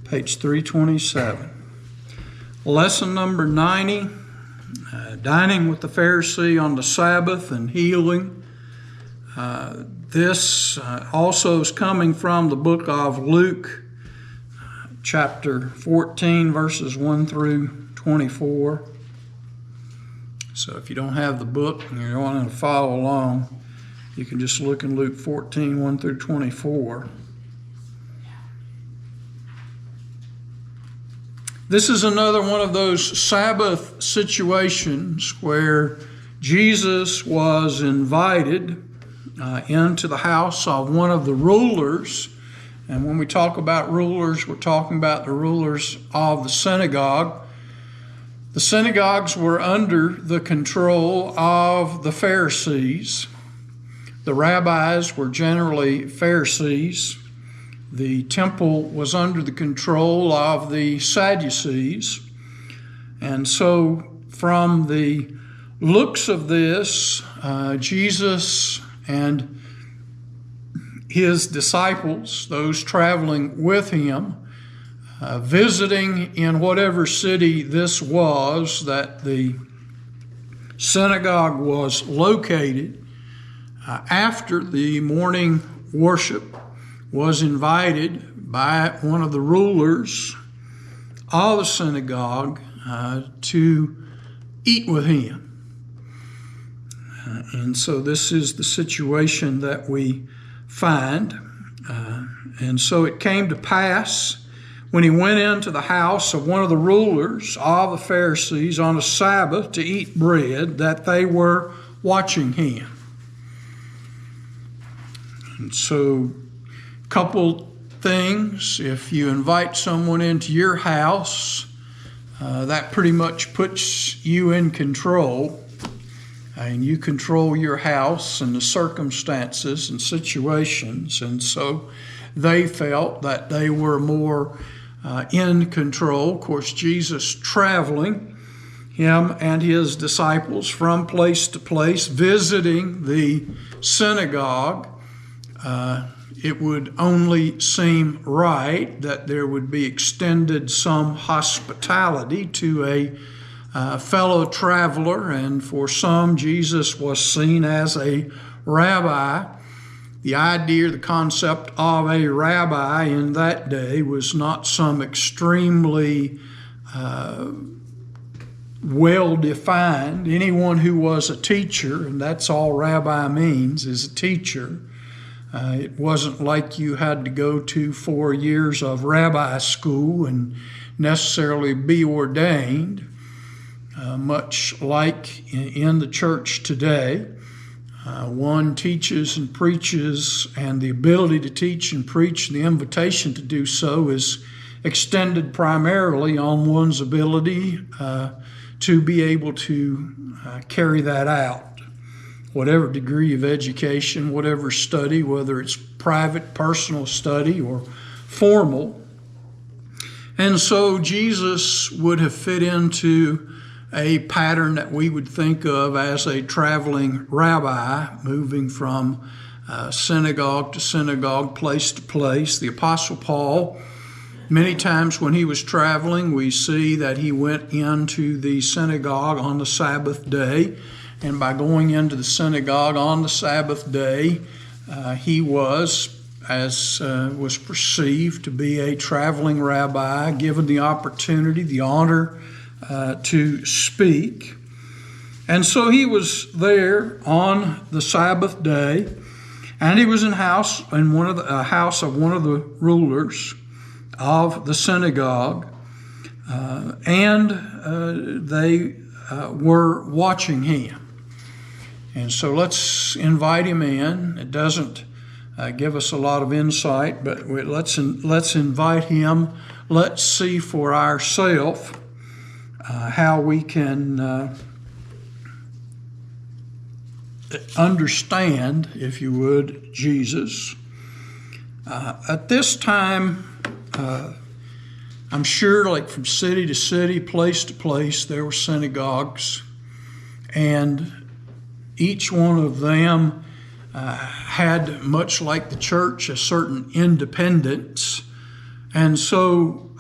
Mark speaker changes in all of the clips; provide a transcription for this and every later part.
Speaker 1: page 327. Lesson number 90, dining with the Pharisee on the Sabbath and healing. This also is coming from the book of Luke, chapter 14, verses 1 through 24. So if you don't have the book and you're wanting to follow along, you can just look in Luke 14, 1 through 24. This is another one of those Sabbath situations where Jesus was invited into the house of one of the rulers. And when we talk about rulers, we're talking about the rulers of the synagogue. The synagogues were under the control of the Pharisees. The rabbis were generally Pharisees. The temple was under the control of the Sadducees. And so from the looks of this, Jesus and his disciples, those traveling with him, visiting in whatever city this was that the synagogue was located, after the morning worship, was invited by one of the rulers of the synagogue to eat with him. And so this is the situation that we find. And so it came to pass when he went into the house of one of the rulers of the Pharisees on a Sabbath to eat bread, that they were watching him. And so a couple things: if you invite someone into your house, that pretty much puts you in control. And you control your house and the circumstances and situations. And so they felt that they were more in control. Of course, Jesus traveling, him and his disciples, from place to place, visiting the synagogue, it would only seem right that there would be extended some hospitality to a fellow traveler, and for some, Jesus was seen as a rabbi. The idea, the concept of a rabbi in that day was not some extremely well-defined. Anyone who was a teacher, and that's all rabbi means, is a teacher. It wasn't like you had to go to 4 years of rabbi school and necessarily be ordained. Much like in the church today, one teaches and preaches, and the ability to teach and preach, the invitation to do so, is extended primarily on one's ability to be able to carry that out. Whatever degree of education, whatever study, whether it's private, personal study, or formal. And so Jesus would have fit into a pattern that we would think of as a traveling rabbi, moving from synagogue to synagogue, place to place. The Apostle Paul, many times when he was traveling, we see that he went into the synagogue on the Sabbath day. And by going into the synagogue on the Sabbath day, he was, as was perceived to be a traveling rabbi, given the opportunity, the honor to speak. And so he was there on the Sabbath day, and he was in house of one of the rulers of the synagogue, and they were watching him. And so let's invite him in. It doesn't give us a lot of insight, but let's invite him. Let's see for ourselves how we can understand, if you would, Jesus. At this time, I'm sure, like from city to city, place to place, there were synagogues, and each one of them had, much like the church, a certain independence And so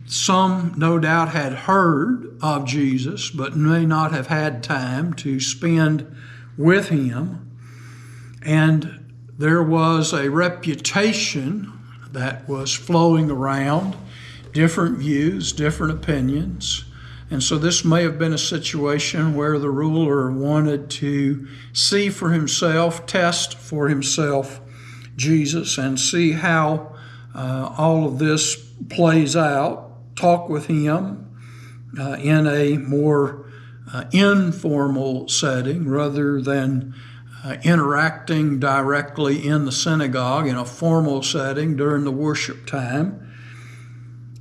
Speaker 1: some no doubt had heard of Jesus, but may not have had time to spend with him. And there was a reputation that was flowing around, different views, different opinions. And so this may have been a situation where the ruler wanted to see for himself, test for himself Jesus, and see how all of this plays out, talk with him in a more informal setting rather than interacting directly in the synagogue in a formal setting during the worship time.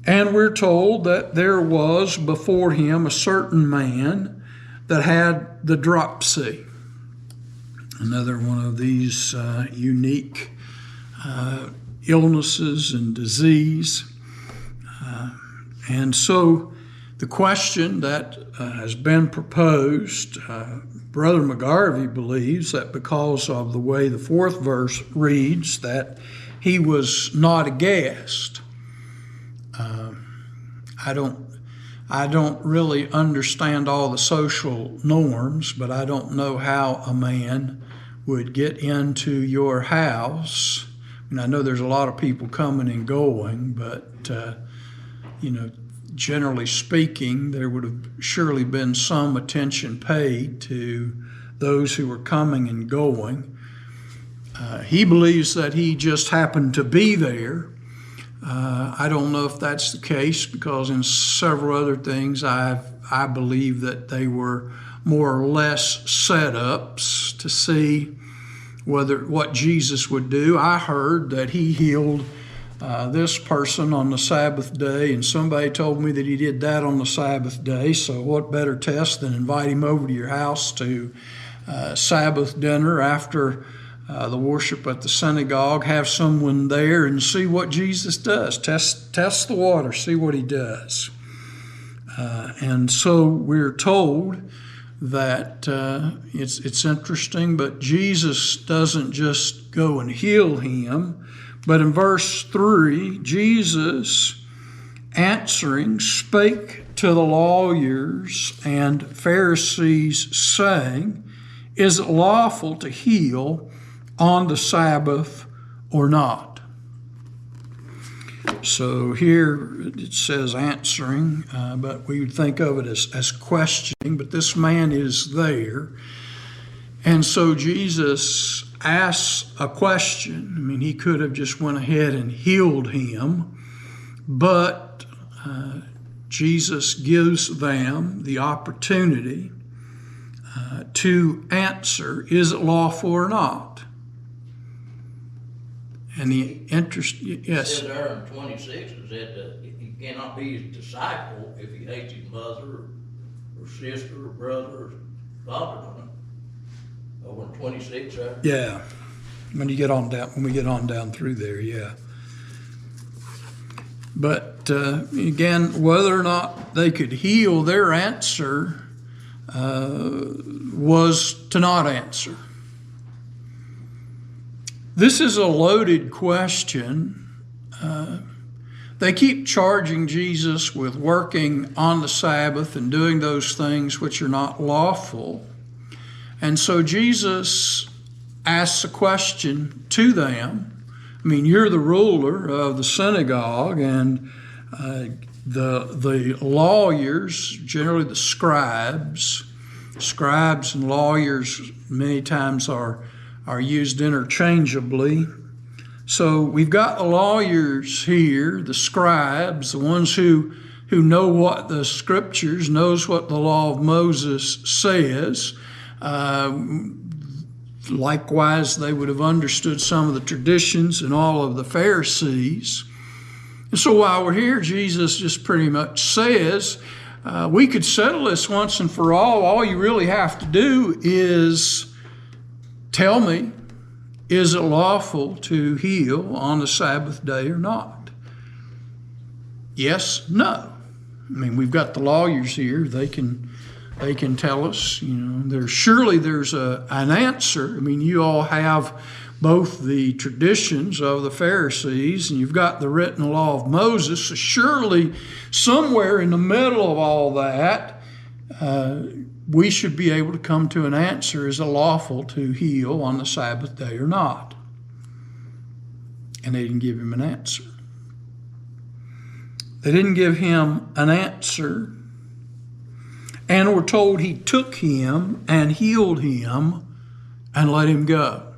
Speaker 1: And we're told that there was before him a certain man that had the dropsy, another one of these unique illnesses and disease. And so the question that has been proposed, Brother McGarvey believes that because of the way the fourth verse reads, that he was not a guest. I don't really understand all the social norms, but I don't know how a man would get into your house. And I know there's a lot of people coming and going, but generally speaking, there would have surely been some attention paid to those who were coming and going. He believes that he just happened to be there. I don't know if that's the case, because in several other things I believe that they were more or less setups to see what Jesus would do. I heard that he healed this person on the Sabbath day, and somebody told me that he did that on the Sabbath day. So what better test than invite him over to your house to Sabbath dinner after the worship at the synagogue, have someone there and see what Jesus does. Test the water, see what he does. And so we're told that it's interesting, but Jesus doesn't just go and heal him. But in verse 3, Jesus answering spake to the lawyers and Pharisees, saying, Is it lawful to heal on the Sabbath or not? So here it says answering, but we would think of it as questioning, but this man is there. And so Jesus asks a question. I mean, he could have just went ahead and healed him, but Jesus gives them the opportunity to answer, is it lawful or not? And the interest, yes.
Speaker 2: It says there in 26, it said that he cannot be his disciple if he hates his mother or sister or brother or father. Over in 26, right?
Speaker 1: Yeah. When we get on down through there, yeah. But again, whether or not they could heal, their answer was to not answer. This is a loaded question. They keep charging Jesus with working on the Sabbath and doing those things which are not lawful. And so Jesus asks a question to them. I mean, you're the ruler of the synagogue, and the lawyers, generally the scribes and lawyers many times are used interchangeably. So we've got the lawyers here, the scribes, the ones who know what the scriptures, knows what the law of Moses says. Likewise, they would have understood some of the traditions and all of the Pharisees. And so while we're here, Jesus just pretty much says, we could settle this once and for all. All you really have to do is tell me, is it lawful to heal on the Sabbath day or not? Yes, no. I mean, we've got the lawyers here. They can tell us, there's an answer. I mean, you all have both the traditions of the Pharisees and you've got the written law of Moses. So surely somewhere in the middle of all that, we should be able to come to an answer: is it lawful to heal on the Sabbath day or not? And they didn't give him an answer. They didn't give him an answer, and we're told he took him and healed him and let him go.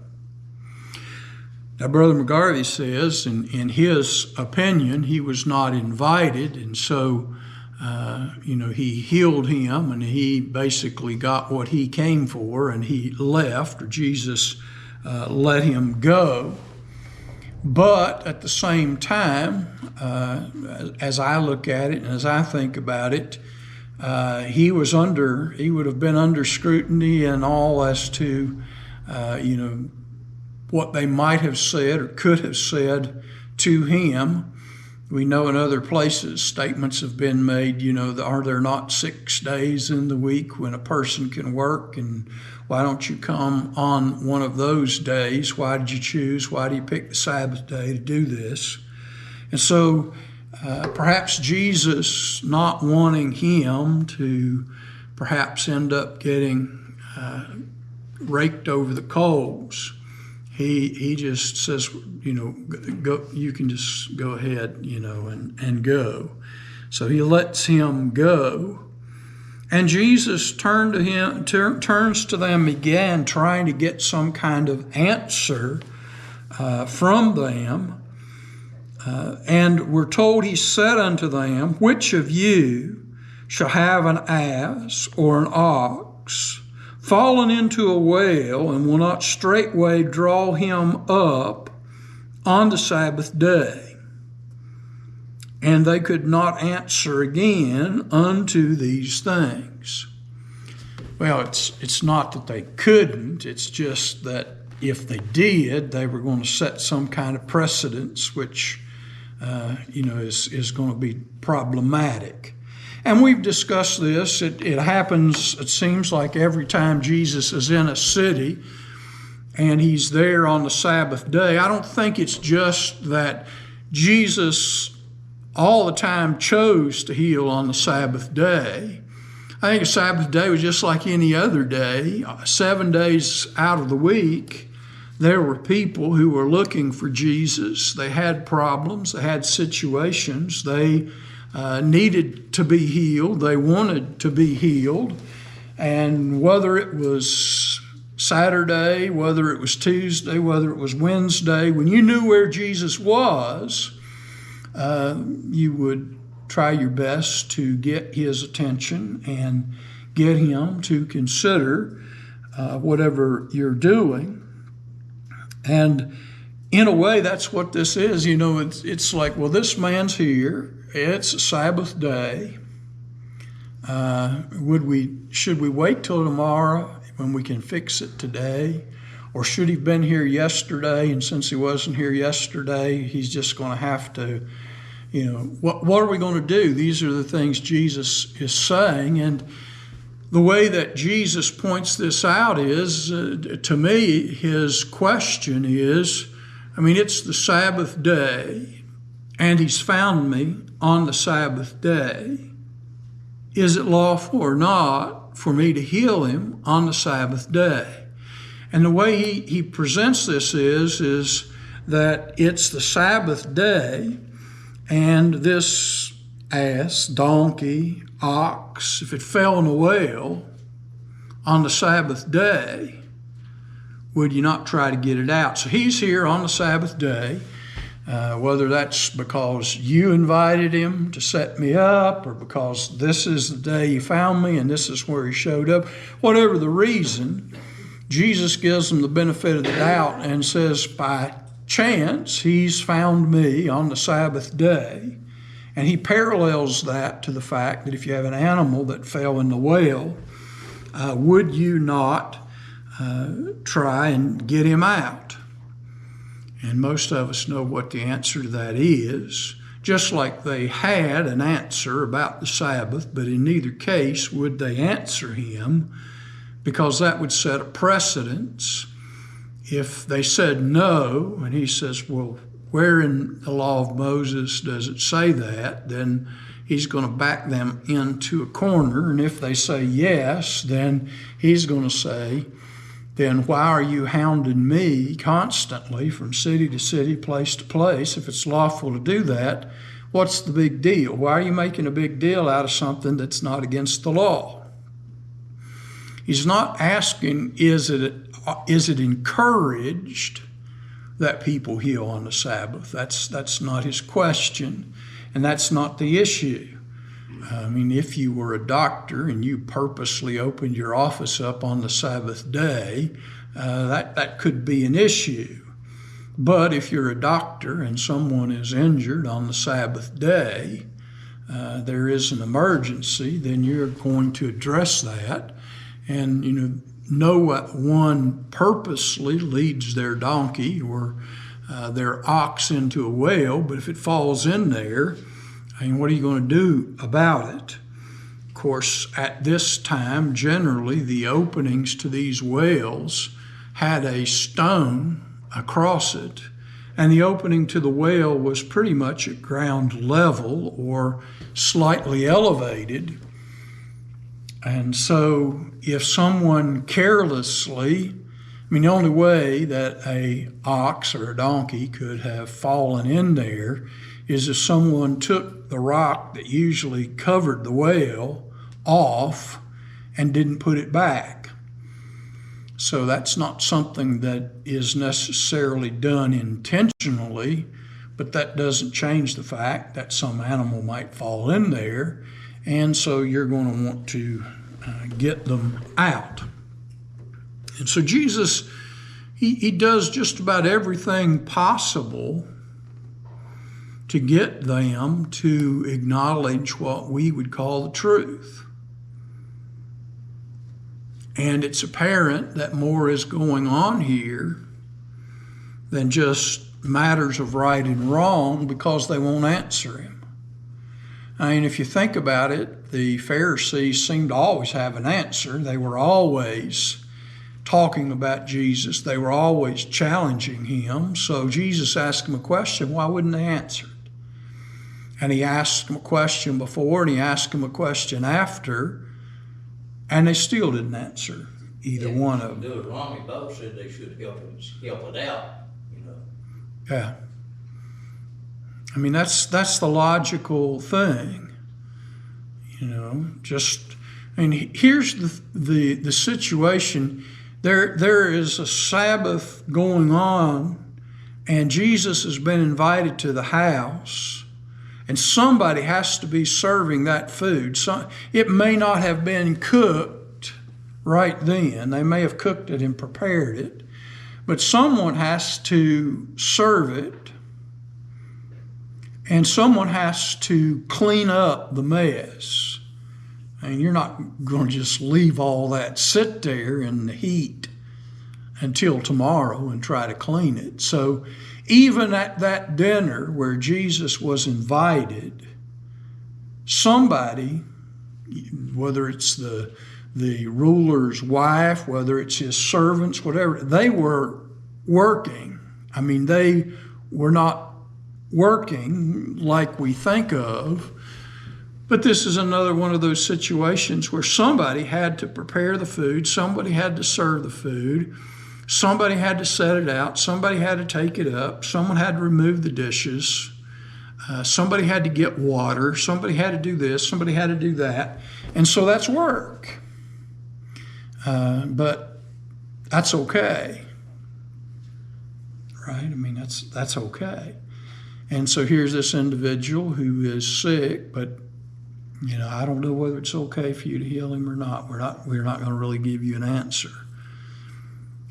Speaker 1: Now, Brother McGarvey says, in his opinion, he was not invited, and so, he healed him, and he basically got what he came for, and he left, or Jesus let him go. But at the same time, as I look at it and as I think about it, he would have been under scrutiny and all as to, what they might have said or could have said to him. We know in other places statements have been made, are there not 6 days in the week when a person can work? And why don't you come on one of those days? Why did you choose? Why do you pick the Sabbath day to do this? And so perhaps Jesus not wanting him to perhaps end up getting raked over the coals, he just says, go, you can just go ahead, and go. So he lets him go. And Jesus turns to them again, trying to get some kind of answer from them. And we're told he said unto them, which of you shall have an ass or an ox fallen into a well, and will not straightway draw him up on the Sabbath day? And they could not answer again unto these things. Well, it's not that they couldn't, it's just that if they did, they were going to set some kind of precedence, which is going to be problematic. And we've discussed this. It happens, it seems like every time Jesus is in a city and he's there on the Sabbath day. I don't think it's just that Jesus all the time chose to heal on the Sabbath day. I think a Sabbath day was just like any other day. 7 days out of the week, there were people who were looking for Jesus. They had problems, they had situations, they needed to be healed. They wanted to be healed. And whether it was Saturday, whether it was Tuesday, whether it was Wednesday, when you knew where Jesus was, you would try your best to get his attention and get him to consider whatever you're doing. And in a way, that's what this is. It's like, well, this man's here. It's a Sabbath day. Should we wait till tomorrow when we can fix it today? Or should he have been here yesterday? And since he wasn't here yesterday, he's just going to have to, what are we going to do? These are the things Jesus is saying. And the way that Jesus points this out is, to me, his question is, it's the Sabbath day, and he's found me on the Sabbath day. Is it lawful or not for me to heal him on the Sabbath day? And the way he presents this is that it's the Sabbath day, and this ass, donkey, ox, if it fell in a well on the Sabbath day, would you not try to get it out? So he's here on the Sabbath day, whether that's because you invited him to set me up or because this is the day he found me and this is where he showed up. Whatever the reason, Jesus gives him the benefit of the doubt and says, by chance, he's found me on the Sabbath day. And he parallels that to the fact that if you have an animal that fell in the well, would you not try and get him out? And most of us know what the answer to that is, just like they had an answer about the Sabbath, but in neither case would they answer him, because that would set a precedence. if they said no, and he says, well, where in the law of Moses does it say that? Then he's going to back them into a corner. And if they say yes, then he's going to say, then why are you hounding me constantly from city to city, place to place? If it's lawful to do that, what's the big deal? Why are you making a big deal out of something that's not against the law? He's not asking, is it encouraged that people heal on the Sabbath? That's not his question, and that's not the issue. I mean, if you were a doctor and you purposely opened your office up on the Sabbath day, that could be an issue. But if you're a doctor and someone is injured on the Sabbath day, there is an emergency, then you're going to address that. And, no one purposely leads their donkey or their ox into a well, but if it falls in there, what are you going to do about it? Of course, at this time, generally, the openings to these wells had a stone across it, and the opening to the well was pretty much at ground level or slightly elevated. And so if someone carelessly, the only way that a ox or a donkey could have fallen in there is if someone took the rock that usually covered the well off and didn't put it back. So that's not something that is necessarily done intentionally, but that doesn't change the fact that some animal might fall in there, and so you're going to want to get them out. And so Jesus, he does just about everything possible to get them to acknowledge what we would call the truth. And it's apparent that more is going on here than just matters of right and wrong, because they won't answer him. If you think about it, the Pharisees seemed to always have an answer. They were always talking about Jesus. They were always challenging him. So Jesus asked them a question. Why wouldn't they answer it? And he asked them a question before, and he asked them a question after, and they still didn't answer either one of them.
Speaker 2: Deuteronomy both said they should help it out,
Speaker 1: Yeah. That's the logical thing, here's the situation. There is a Sabbath going on, and Jesus has been invited to the house, and somebody has to be serving that food. So it may not have been cooked right then. They may have cooked it and prepared it, but someone has to serve it, and someone has to clean up the mess. You're not going to just leave all that sit there in the heat until tomorrow and try to clean it. So even at that dinner where Jesus was invited, somebody, whether it's the ruler's wife, whether it's his servants, whatever, they were working. They were not working like we think of, but this is another one of those situations where somebody had to prepare the food, somebody had to serve the food, somebody had to set it out, somebody had to take it up, someone had to remove the dishes, somebody had to get water, somebody had to do this, somebody had to do that, and so that's work. But that's okay, right? That's okay. And so here's this individual who is sick, but I don't know whether it's okay for you to heal him or not. We're not going to really give you an answer.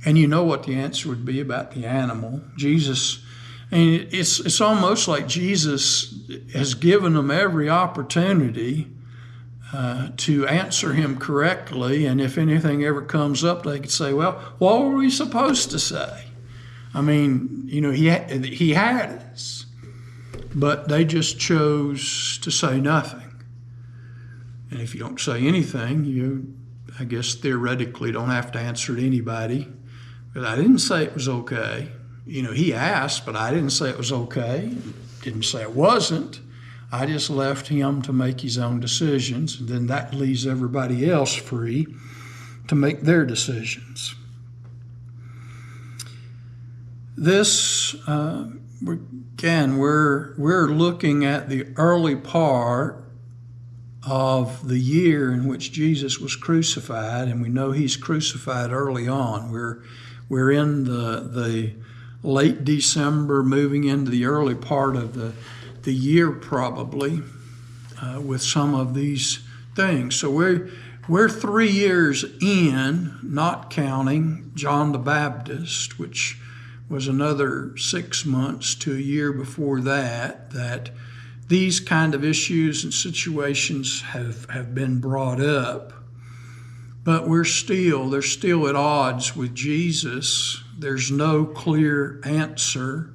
Speaker 1: And you know what the answer would be about the animal. Jesus, it's almost like Jesus has given them every opportunity to answer him correctly. And if anything ever comes up, they could say, well, what were we supposed to say? He had us, but they just chose to say nothing. And if you don't say anything, you, I guess, theoretically don't have to answer to anybody, But I didn't say it was okay. He asked, but I didn't say it was okay. Didn't say it wasn't. I just left him to make his own decisions, and then that leaves everybody else free to make their decisions. This, again, we're looking at the early part of the year in which Jesus was crucified, and we know he's crucified early on. We're in the late December, moving into the early part of the year probably, with some of these things. So we're 3 years in, not counting John the Baptist, which was another 6 months to a year before that these kind of issues and situations have been brought up. But they're still at odds with Jesus. There's no clear answer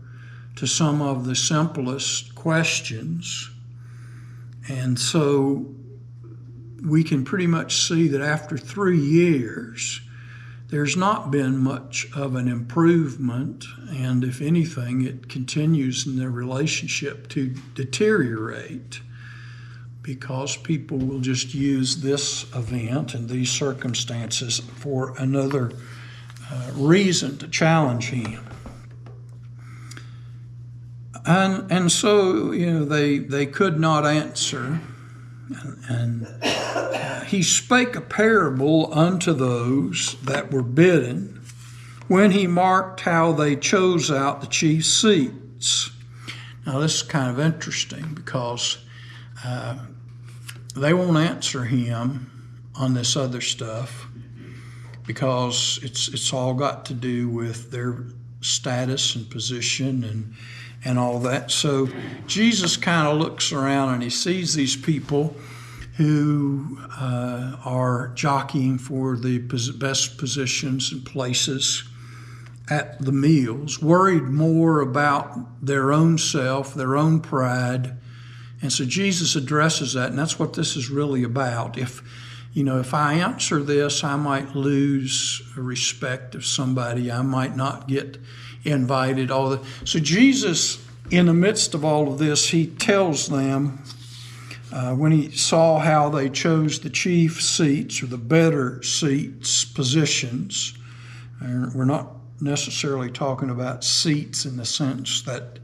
Speaker 1: to some of the simplest questions. And so we can pretty much see that after 3 years, there's not been much of an improvement, and if anything, it continues in their relationship to deteriorate, because people will just use this event and these circumstances for another reason to challenge him. And so, they could not answer. And he spake a parable unto those that were bidden, when he marked how they chose out the chief seats. Now, this is kind of interesting, because they won't answer him on this other stuff, because it's all got to do with their status and position and all that. So Jesus kind of looks around and he sees these people who are jockeying for the best positions and places at the meals, worried more about their own self, their own pride. And so Jesus addresses that, and that's what this is really about. If I answer this, I might lose respect of somebody. I might not get invited. So Jesus, in the midst of all of this, he tells them, when he saw how they chose the chief seats, or the better seats, positions. We're not necessarily talking about seats in the sense that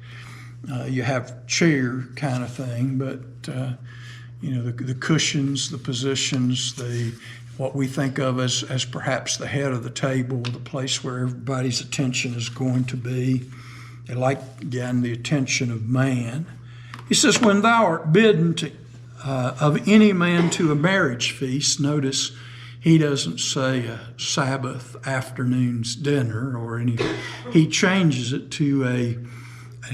Speaker 1: you have chair kind of thing, but the cushions, the positions, what we think of as perhaps the head of the table, the place where everybody's attention is going to be. They like, again, the attention of man. He says, when thou art bidden of any man to a marriage feast, notice he doesn't say a Sabbath afternoon's dinner or anything. He changes it to a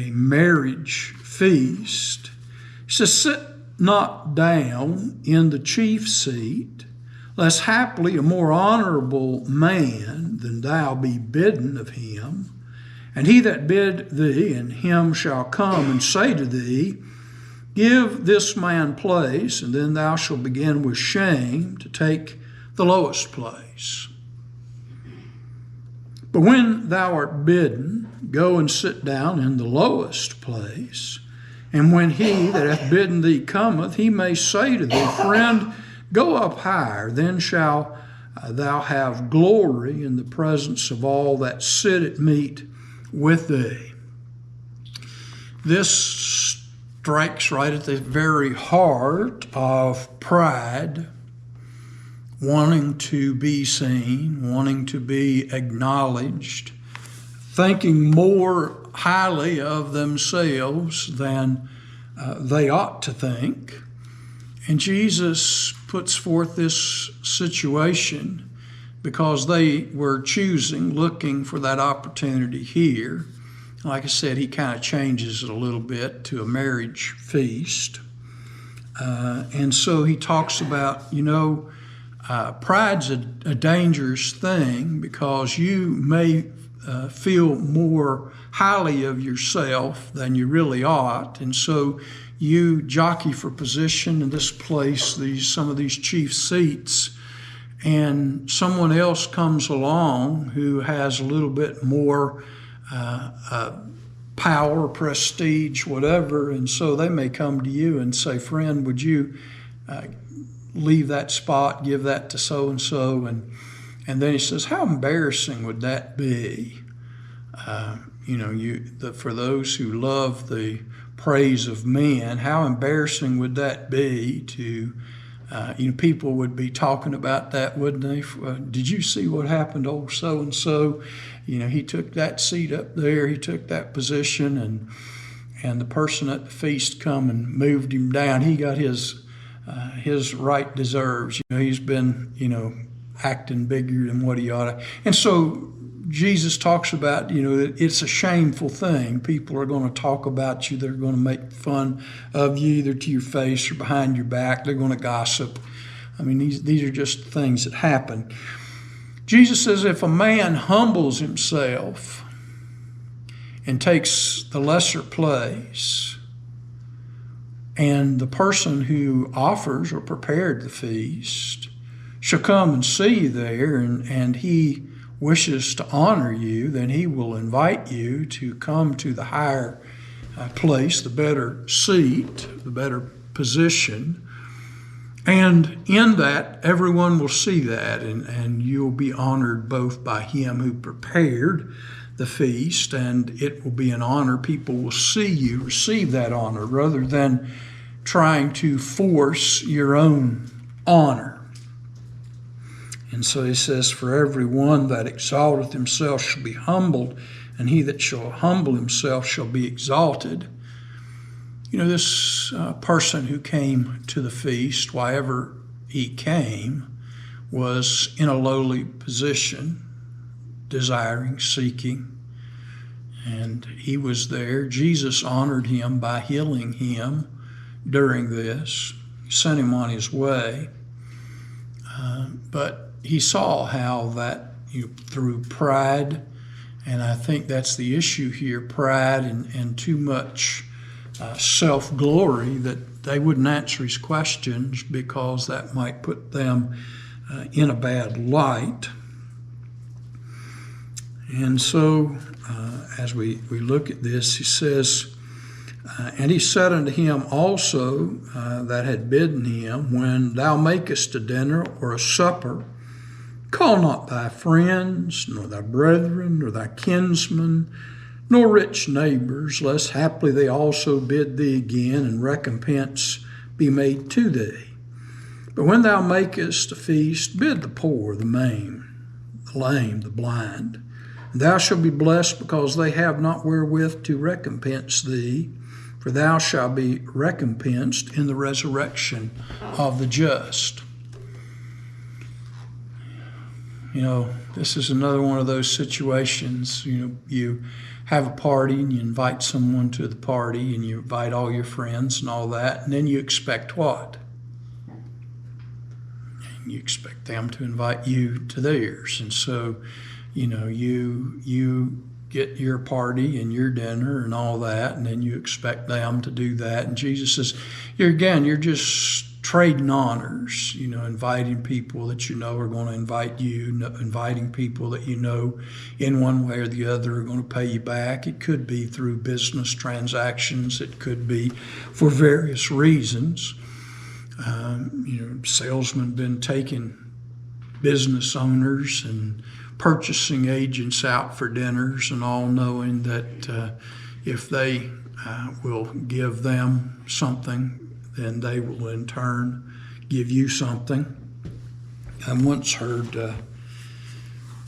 Speaker 1: marriage feast. He says, sit not down in the chief seat, lest haply a more honorable man than thou be bidden of him. And he that bid thee, and him shall come and say to thee, give this man place, and then thou shalt begin with shame to take the lowest place. But when thou art bidden, go and sit down in the lowest place. And when he that hath bidden thee cometh, he may say to thee, friend, go up higher, then shall thou have glory in the presence of all that sit at meat with thee. This strikes right at the very heart of pride, wanting to be seen, wanting to be acknowledged, thinking more highly of themselves than they ought to think. And Jesus puts forth this situation because they were looking for that opportunity here. Like I said, he kind of changes it a little bit to a marriage feast. And so he talks about, pride's a dangerous thing, because you may feel more highly of yourself than you really ought. And so you jockey for position in this place, some of these chief seats, and someone else comes along who has a little bit more power, prestige, whatever, and so they may come to you and say, friend, would you leave that spot, give that to so-and-so, and then he says, how embarrassing would that be? For those who love the praise of men, how embarrassing would that be to, people would be talking about that, wouldn't they? Did you see what happened to old so-and-so? He took that seat up there, he took that position, and the person at the feast come and moved him down. He got his right deserves. He's been, acting bigger than what he ought to. And so Jesus talks about, that it's a shameful thing. People are going to talk about you. They're going to make fun of you, either to your face or behind your back. They're going to gossip. I mean, these are just things that happen. Jesus says if a man humbles himself and takes the lesser place, and the person who offers or prepared the feast shall come and see you there, and he wishes to honor you, then he will invite you to come to the higher place, the better seat, the better position. And in that, everyone will see that, and you'll be honored both by him who prepared the feast, and it will be an honor. People will see you receive that honor rather than trying to force your own honor. And so he says, for every one that exalteth himself shall be humbled, and he that shall humble himself shall be exalted. This person who came to the feast, why ever he came, was in a lowly position, desiring, seeking, and he was there. Jesus honored him by healing him during this, sent him on his way, but he saw how that through pride, and I think that's the issue here, pride and too much self-glory, that they wouldn't answer his questions because that might put them in a bad light. And so as we look at this, he says, and he said unto him also that had bidden him, when thou makest a dinner or a supper, call not thy friends, nor thy brethren, nor thy kinsmen, nor rich neighbors, lest haply they also bid thee again, and recompense be made to thee. But when thou makest a feast, bid the poor, the maimed, the lame, the blind. And thou shalt be blessed, because they have not wherewith to recompense thee, for thou shalt be recompensed in the resurrection of the just. This is another one of those situations. You have a party and you invite someone to the party and you invite all your friends and all that, and then you expect what? And you expect them to invite you to theirs. And so, you get your party and your dinner and all that, and then you expect them to do that. And Jesus says, you're just trading honors, inviting people that are going to invite you, inviting people that in one way or the other are going to pay you back. It could be through business transactions. It could be for various reasons. Salesmen have been taking business owners and purchasing agents out for dinners and all, knowing that if they will give them something, then they will in turn give you something. I once heard, it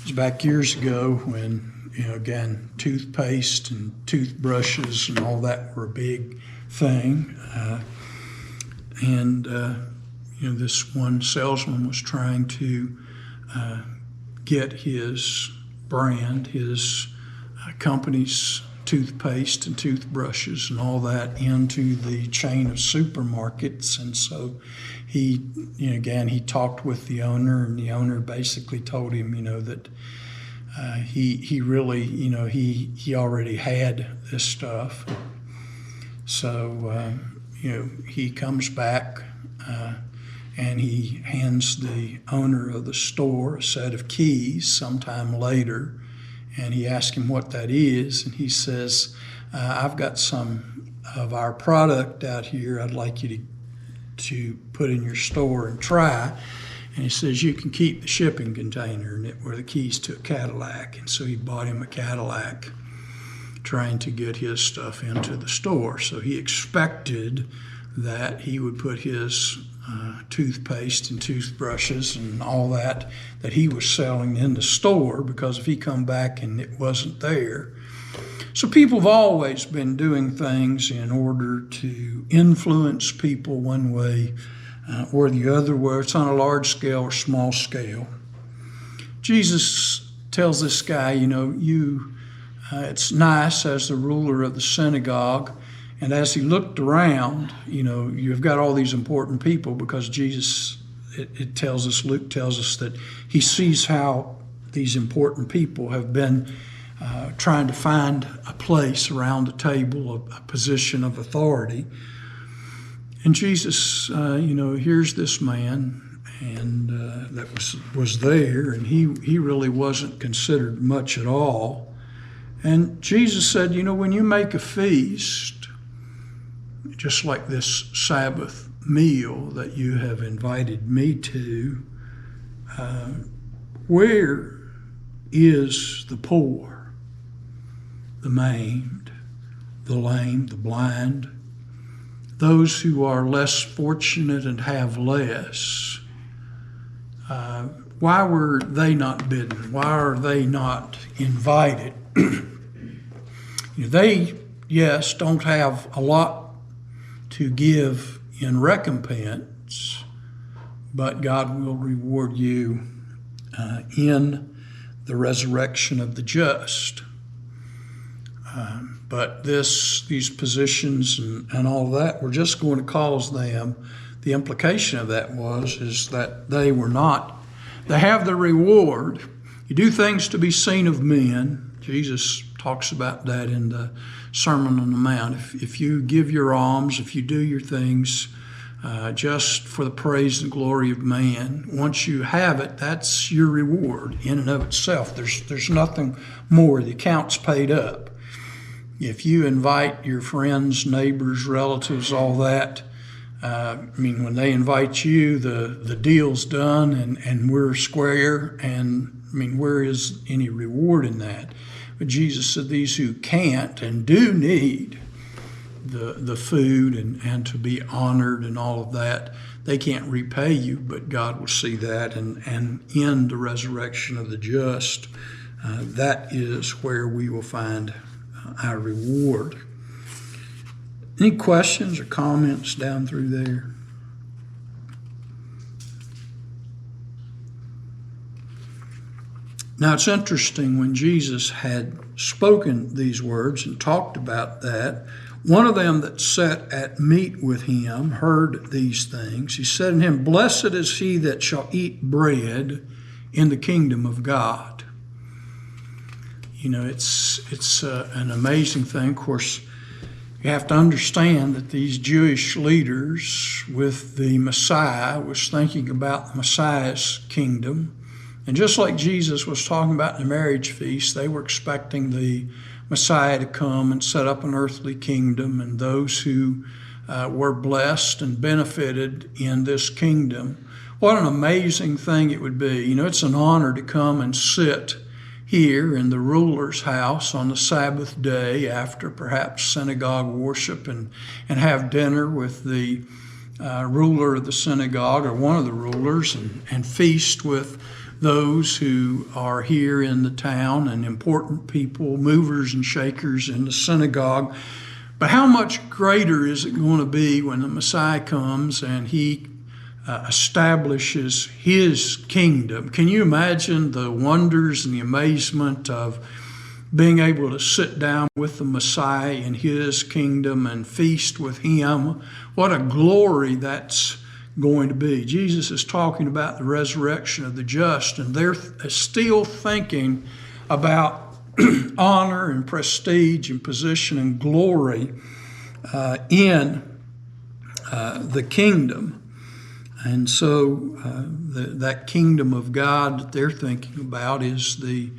Speaker 1: was back years ago when, again, toothpaste and toothbrushes and all that were a big thing. This one salesman was trying to get his brand, his company's toothpaste and toothbrushes and all that into the chain of supermarkets. And so he talked with the owner, and the owner basically told him, that he really, he already had this stuff. So, he comes back and he hands the owner of the store a set of keys sometime later, and he asks him what that is, and he says, I've got some of our product out here I'd like you to put in your store and try. And he says, you can keep the shipping container, and it were the keys to a Cadillac. And so he bought him a Cadillac, trying to get his stuff into the store. So he expected that he would put his toothpaste and toothbrushes and all that he was selling in the store, because if he come back and it wasn't there. So people have always been doing things in order to influence people one way or the other, whether it's on a large scale or small scale. Jesus tells this guy, it's nice as the ruler of the synagogue. And as he looked around, you've got all these important people, because Jesus, it tells us, Luke tells us that he sees how these important people have been trying to find a place around the table, a position of authority. And Jesus, here's this man, and that was there, and he really wasn't considered much at all. And Jesus said, when you make a feast, just like this Sabbath meal that you have invited me to, where is the poor, the maimed, the lame, the blind, those who are less fortunate and have less? Why were they not bidden? Why are they not invited? They, yes, don't have a lot to give in recompense, but God will reward you in the resurrection of the just. But these positions and all that were just going to cause them, the implication of that is that they have the reward. You do things to be seen of men. Jesus talks about that in the Sermon on the Mount. If you give your alms, if you do your things just for the praise and glory of man, once you have it, that's your reward in and of itself. There's nothing more. The account's paid up. If you invite your friends, neighbors, relatives, all that, when they invite you, the deal's done and we're square, and where is any reward in that? But Jesus said these who can't and do need the food and to be honored and all of that, they can't repay you, but God will see that, and in the resurrection of the just, that is where we will find our reward. Any questions or comments down through there? Now it's interesting, when Jesus had spoken these words and talked about that, one of them that sat at meat with him heard these things. He said unto him, Blessed is he that shall eat bread in the kingdom of God. It's an amazing thing. Of course, you have to understand that these Jewish leaders with the Messiah was thinking about the Messiah's kingdom. And just like Jesus was talking about in the marriage feast, they were expecting the Messiah to come and set up an earthly kingdom, and those who were blessed and benefited in this kingdom. What an amazing thing it would be. It's an honor to come and sit here in the ruler's house on the Sabbath day after perhaps synagogue worship and have dinner with the ruler of the synagogue, or one of the rulers, and feast with those who are here in the town and important people, movers and shakers in the synagogue. But how much greater is it going to be when the Messiah comes and he establishes his kingdom? Can you imagine the wonders and the amazement of being able to sit down with the Messiah in his kingdom and feast with him? What a glory that's going to be. Jesus is talking about the resurrection of the just, and they're still thinking about honor and prestige and position and glory in the kingdom. And so that kingdom of God that they're thinking about is the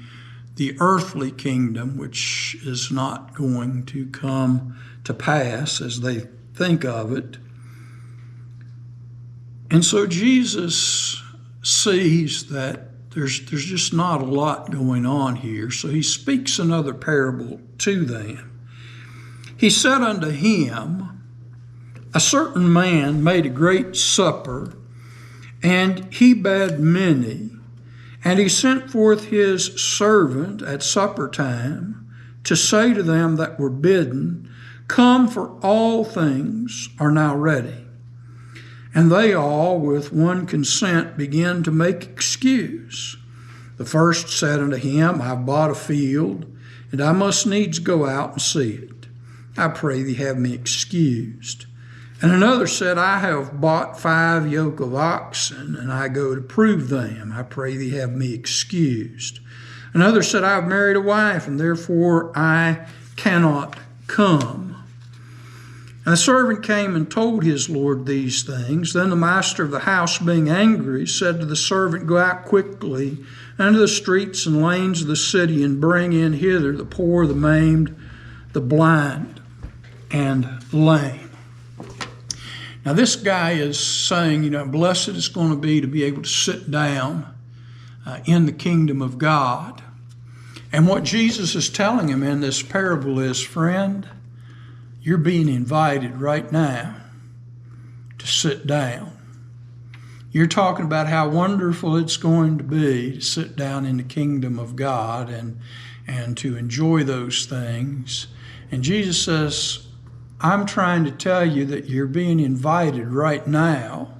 Speaker 1: earthly kingdom, which is not going to come to pass as they think of it. And so Jesus sees that there's just not a lot going on here. So he speaks another parable to them. He said unto him, a certain man made a great supper, and he bade many. And he sent forth his servant at supper time to say to them that were bidden, come, for all things are now ready. And they all with one consent began to make excuse. The first said unto him, I've bought a field, and I must needs go out and see it. I pray thee have me excused. And another said, I have bought 5 yoke of oxen, and I go to prove them. I pray thee have me excused. Another said, I have married a wife, and therefore I cannot come. And the servant came and told his lord these things. Then the master of the house, being angry, said to the servant, go out quickly into the streets and lanes of the city, and bring in hither the poor, the maimed, the blind, and lame. Now this guy is saying, blessed it's going to be able to sit down in the kingdom of God. And what Jesus is telling him in this parable is, friend, you're being invited right now to sit down. You're talking about how wonderful it's going to be to sit down in the kingdom of God and to enjoy those things. And Jesus says, I'm trying to tell you that you're being invited right now,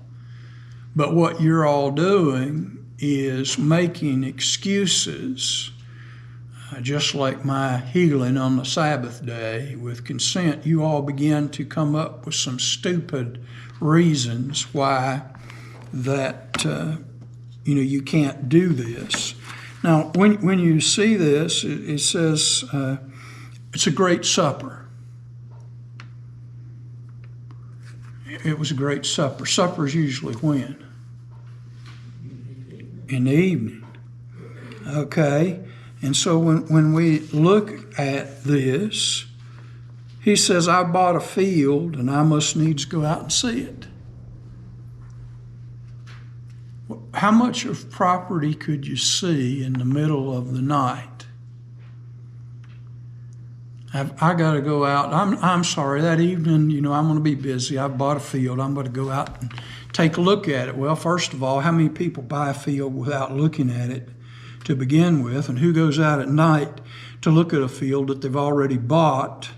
Speaker 1: but what you're all doing is making excuses. Just like my healing on the Sabbath day, with consent, you all began to come up with some stupid reasons why that you can't do this. Now, when you see this, it says it's a great supper. It was a great supper. Supper is usually when? In the evening. Okay. And so when we look at this, he says, I bought a field and I must needs go out and see it. How much of property could you see in the middle of the night? I got to go out. I'm sorry, that evening, I'm going to be busy. I bought a field. I'm going to go out and take a look at it. Well, first of all, how many people buy a field without looking at it to begin with, and who goes out at night to look at a field that they've already bought?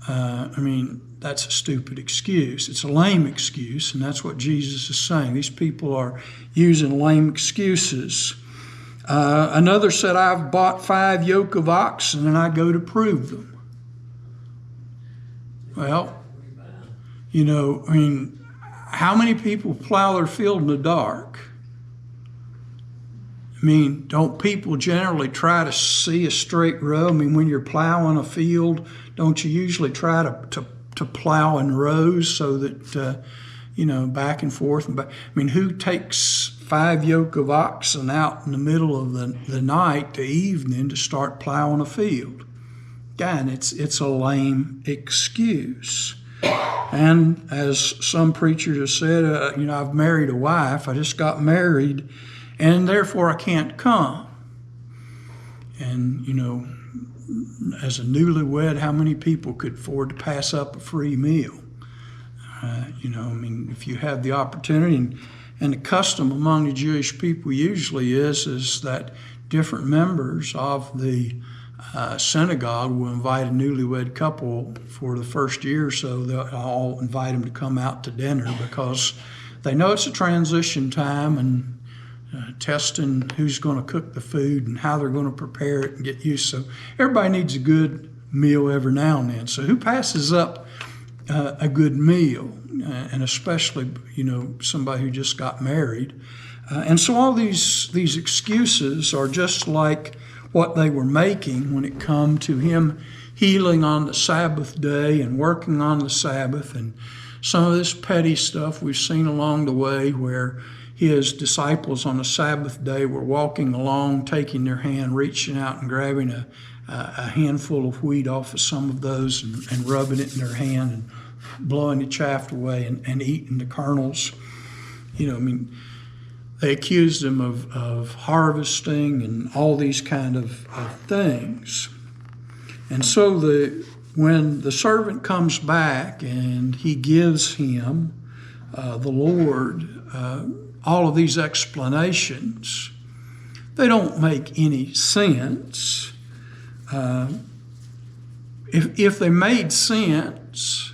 Speaker 1: That's a stupid excuse. It's a lame excuse, and that's what Jesus is saying. These people are using lame excuses. Another said, I've bought 5 yoke of oxen, and I go to prove them. Well, how many people plow their field in the dark? Don't people generally try to see a straight row? When you're plowing a field, don't you usually try to plow in rows so that, back and forth? Who takes 5 yoke of oxen out in the middle of the night to evening to start plowing a field? Again, it's a lame excuse. And as some preachers have said, I've married a wife. I just got married, and therefore I can't come. And, as a newlywed, how many people could afford to pass up a free meal? If you have the opportunity, and the custom among the Jewish people usually is that different members of the synagogue will invite a newlywed couple for the first year or so. They'll all invite them to come out to dinner because they know it's a transition time, and testing who's going to cook the food and how they're going to prepare it and get used. So everybody needs a good meal every now and then. So who passes up a good meal? And especially, somebody who just got married. And so all these excuses are just like what they were making when it come to him healing on the Sabbath day and working on the Sabbath. And some of this petty stuff we've seen along the way where his disciples on the Sabbath day were walking along, taking their hand, reaching out and grabbing a handful of wheat off of some of those and rubbing it in their hand and blowing the chaff away and eating the kernels. They accused him of harvesting and all these kind of things. And so when the servant comes back and he gives him, the Lord, all of these explanations, they don't make any sense. If they made sense,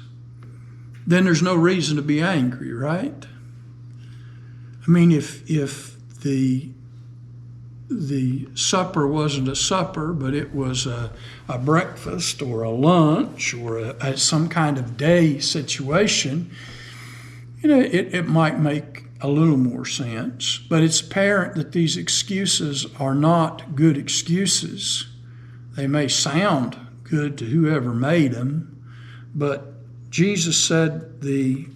Speaker 1: then there's no reason to be angry, right? I mean, if the supper wasn't a supper, but it was a breakfast or a lunch or some kind of day situation, it might make a little more sense. But it's apparent that these excuses are not good excuses. They may sound good to whoever made them, but Jesus said the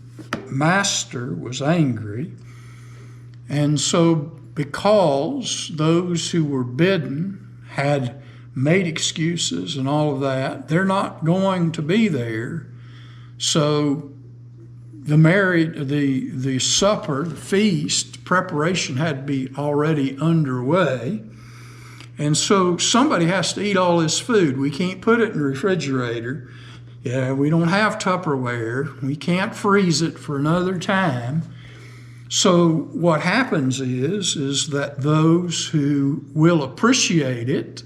Speaker 1: master was angry. And so because those who were bidden had made excuses and all of that, they're not going to be there. So the supper, the feast, preparation had to be already underway. And so somebody has to eat all this food. We can't put it in the refrigerator. We don't have Tupperware. We can't freeze it for another time. So what happens is that those who will appreciate it,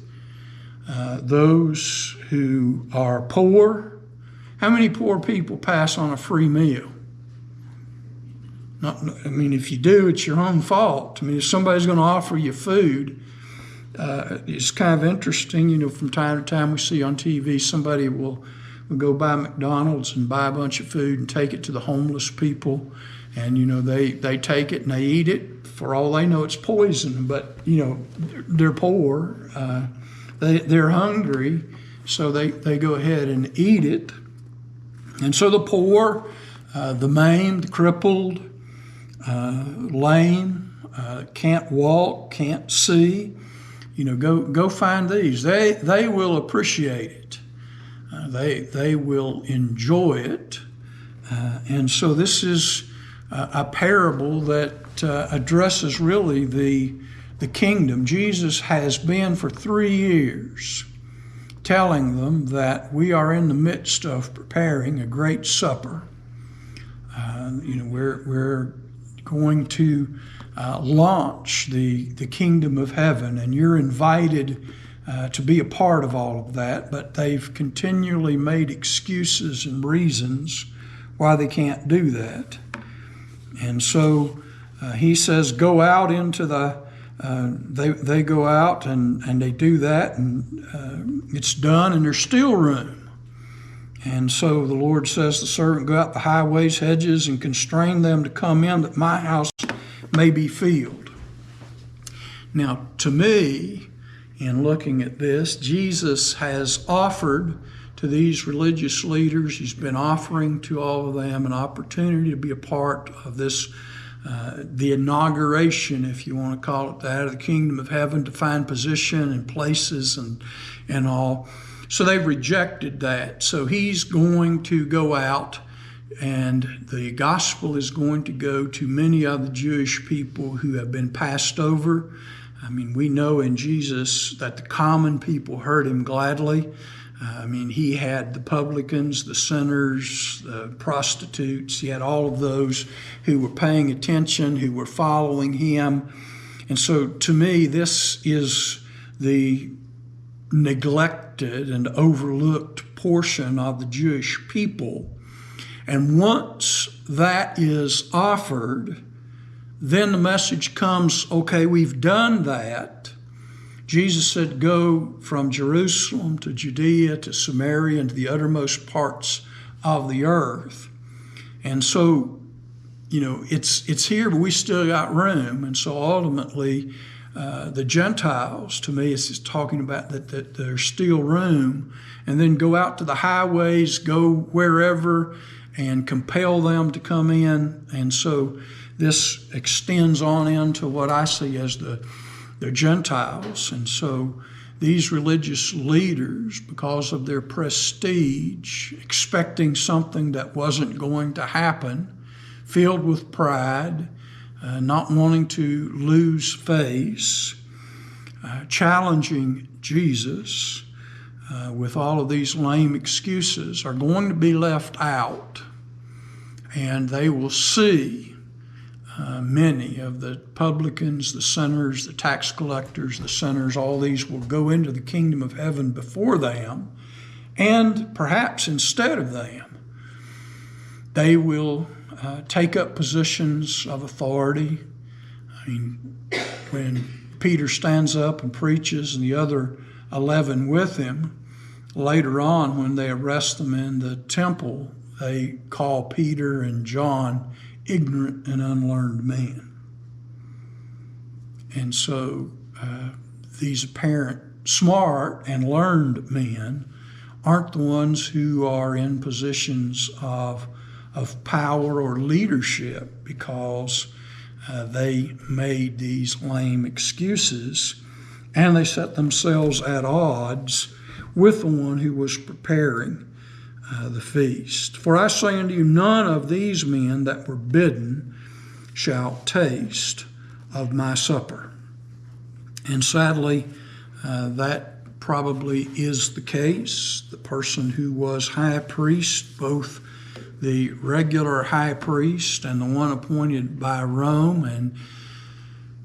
Speaker 1: those who are poor, how many poor people pass on a free meal? If you do, it's your own fault. If somebody's going to offer you food, it's kind of interesting. From time to time we see on TV somebody will go by McDonald's and buy a bunch of food and take it to the homeless people. And, they take it and they eat it. For all they know, it's poison. But, they're poor. They're hungry. So they go ahead and eat it. And so the poor, the maimed, crippled, lame, can't walk, can't see, go find these. They will appreciate it. They will enjoy it. And so this is a parable that addresses really the kingdom. Jesus has been for 3 years telling them that we are in the midst of preparing a great supper. We're going to launch the kingdom of heaven, and you're invited to be a part of all of that. But they've continually made excuses and reasons why they can't do that. And so he says, go out into they go out and they do that, and it's done, and there's still room. And so the Lord says to the servant, go out the highways, hedges, and constrain them to come in, that my house may be filled. Now, to me, in looking at this, Jesus has offered to these religious leaders, he's been offering to all of them an opportunity to be a part of this, the inauguration, if you want to call it that, of the kingdom of heaven, to find position and places and all. So they've rejected that. So he's going to go out, and the gospel is going to go to many of the Jewish people who have been passed over. We know in Jesus that the common people heard him gladly. He had the publicans, the sinners, the prostitutes. He had all of those who were paying attention, who were following him. And so to me, this is the neglected and overlooked portion of the Jewish people. And once that is offered, then the message comes, okay, we've done that. Jesus said, go from Jerusalem to Judea to Samaria and to the uttermost parts of the earth. And so, it's here, but we still got room. And so ultimately, the Gentiles, to me, it's talking about that there's still room. And then go out to the highways, go wherever, and compel them to come in. And so this extends on into what I see as the Gentiles. And so these religious leaders, because of their prestige, expecting something that wasn't going to happen, filled with pride, not wanting to lose face, challenging Jesus with all of these lame excuses, are going to be left out. And they will see many of the publicans, the sinners, the tax collectors, the sinners, all these will go into the kingdom of heaven before them. And perhaps instead of them, they will take up positions of authority. I mean, when Peter stands up and preaches and the other 11 with him, later on when they arrest them in the temple, they call Peter and John ignorant and unlearned men. And so these apparent smart and learned men aren't the ones who are in positions of power or leadership, because they made these lame excuses and they set themselves at odds with the one who was preparing the feast. For I say unto you, none of these men that were bidden shall taste of my supper. And sadly, that probably is the case. The person who was high priest, both the regular high priest and the one appointed by Rome, and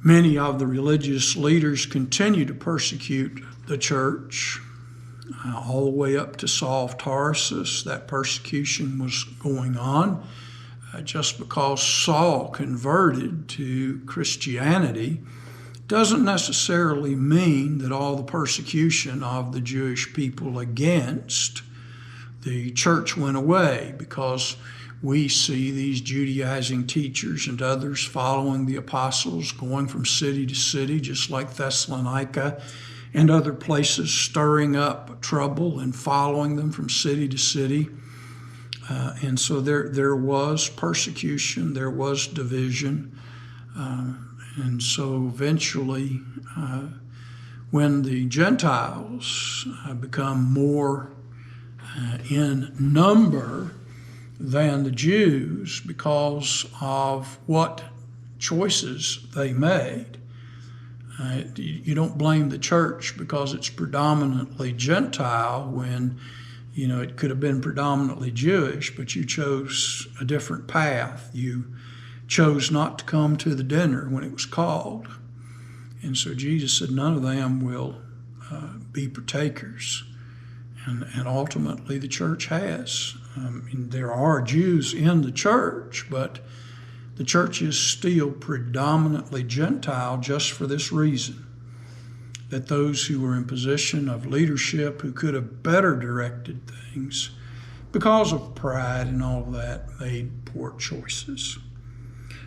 Speaker 1: many of the religious leaders continue to persecute the church. All the way up to Saul of Tarsus, that persecution was going on. Just because Saul converted to Christianity doesn't necessarily mean that all the persecution of the Jewish people against the church went away, because we see these Judaizing teachers and others following the apostles, going from city to city, just like Thessalonica and other places, stirring up trouble and following them from city to city. And so there was persecution, there was division. And so eventually, when the Gentiles become more in number than the Jews because of what choices they made, you don't blame the church because it's predominantly Gentile when, it could have been predominantly Jewish, but you chose a different path. You chose not to come to the dinner when it was called. And so Jesus said none of them will be partakers. And ultimately the church has. There are Jews in the church, but the church is still predominantly Gentile just for this reason, that those who were in position of leadership, who could have better directed things, because of pride and all of that, made poor choices.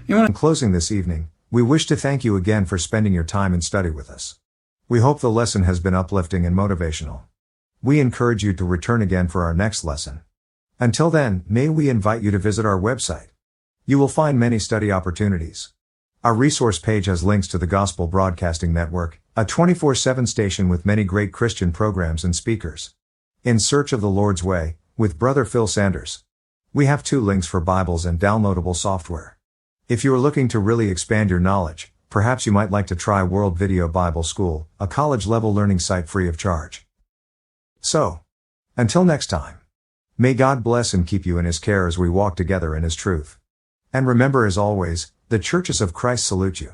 Speaker 3: In closing this evening, we wish to thank you again for spending your time in study with us. We hope the lesson has been uplifting and motivational. We encourage you to return again for our next lesson. Until then, may we invite you to visit our website. You will find many study opportunities. Our resource page has links to the Gospel Broadcasting Network, a 24/7 station with many great Christian programs and speakers. In Search of the Lord's Way, with Brother Phil Sanders. We have 2 links for Bibles and downloadable software. If you are looking to really expand your knowledge, perhaps you might like to try World Video Bible School, a college-level learning site free of charge. So, until next time, may God bless and keep you in His care as we walk together in His truth. And remember, as always, the churches of Christ salute you.